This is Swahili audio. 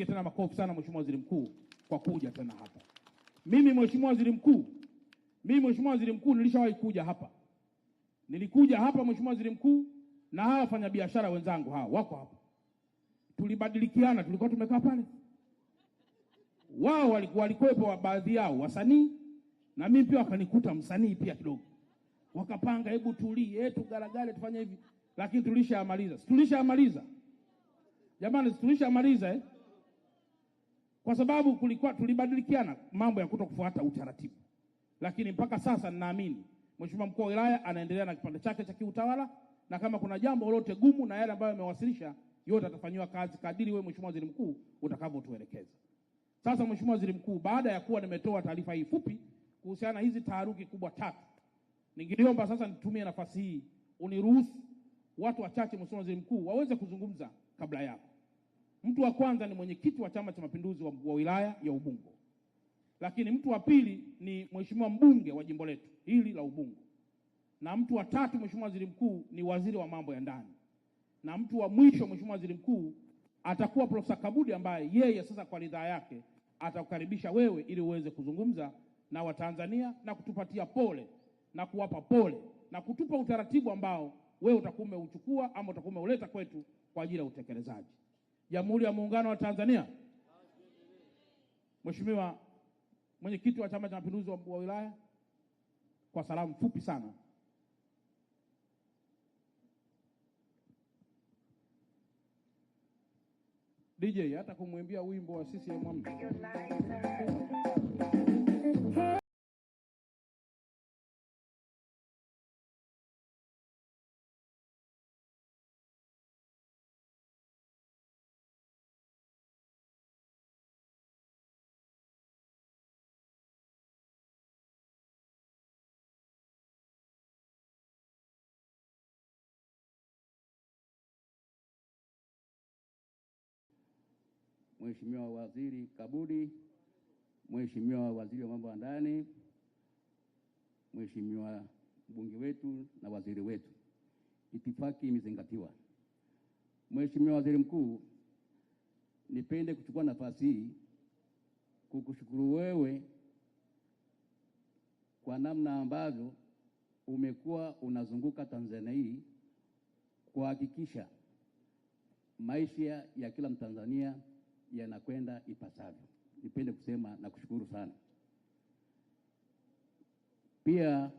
Tumpige tena makofi sana Mheshimiwa Waziri Mkuu kwa kuja tena hapa. Mimi Mheshimiwa Waziri Mkuu nilishawahi kuja hapa. Nilikuja hapa Mheshimiwa Waziri Mkuu na hawa wafanyabiashara wenzangu hawa wako hapa. Tulibadilikiana, tulikuwa tumekaa pale. Wao walikuwepo baadhi yao wasanii na mimi pia wakanikuta msanii pia kidogo. Wakapanga hebu tulie, tugaragale tufanye hivi. Lakini tulishamaliza. Jamani, tulishamaliza Kwa sababu tulibadilikiana mambo ya kutokufuata utaratibu. Lakini mpaka sasa ninaamini Mheshimiwa Mkuu wa Wilaya anaendelea na kipande chake cha kiutawala, na kama kuna jambo lolote gumu na yale ambayo amewasilisha yote atafanywa kazi kadiri wewe Mheshimiwa Waziri Mkuu utakavyotuelekeza. Sasa Mheshimiwa Waziri Mkuu, baada ya kuwa nimetoa taarifa hii fupi kuhusiana na hizi taharuki kubwa 3, ningeliomba sasa nitumie nafasi hii uniruhusu watu wachache Mheshimiwa Waziri Mkuu waweze kuzungumza kabla yako. Mtu wa kwanza ni mwenyekiti wa Chama cha Mapinduzi wa wilaya ya Ubungo. Lakini mtu wa pili ni Mheshimiwa mbunge wa jimbo letu hili la Ubungo. Na mtu wa tatu Mheshimiwa Waziri Mkuu ni waziri wa mambo ya ndani. Na mtu wa mwisho Mheshimiwa Waziri Mkuu atakuwa Profesa Kabudi, ambaye yeye sasa kwa ridhaa yake atakukaribisha wewe ili uweze kuzungumza na Watanzania na kutupatia pole na kuwapa pole na kutupa utaratibu ambao wewe utakuwa umeuchukua ama utakuwa umeuleta kwetu kwa ajili ya utekelezaji. Jamhuri ya Muungano wa Tanzania. Mheshimiwa mwenyekiti wa Chama cha Mapinduzi wa wilaya, kwa salamu fupi sana. DJ hata kumwimbia wimbo wa CCM. Mheshimiwa Waziri Kabudi, Mheshimiwa Waziri wa mambo ya ndani, Mheshimiwa mbunge wetu na waziri wetu, itifaki imezingatiwa. Mheshimiwa Waziri Mkuu, nipende kuchukua nafasi hii kukushukuru wewe kwa namna ambavyo umekuwa unazunguka Tanzania hii kuhakikisha maisha ya kila Mtanzania yanakwenda ipasavyo. Nipende kusema na kushukuru sana. Pia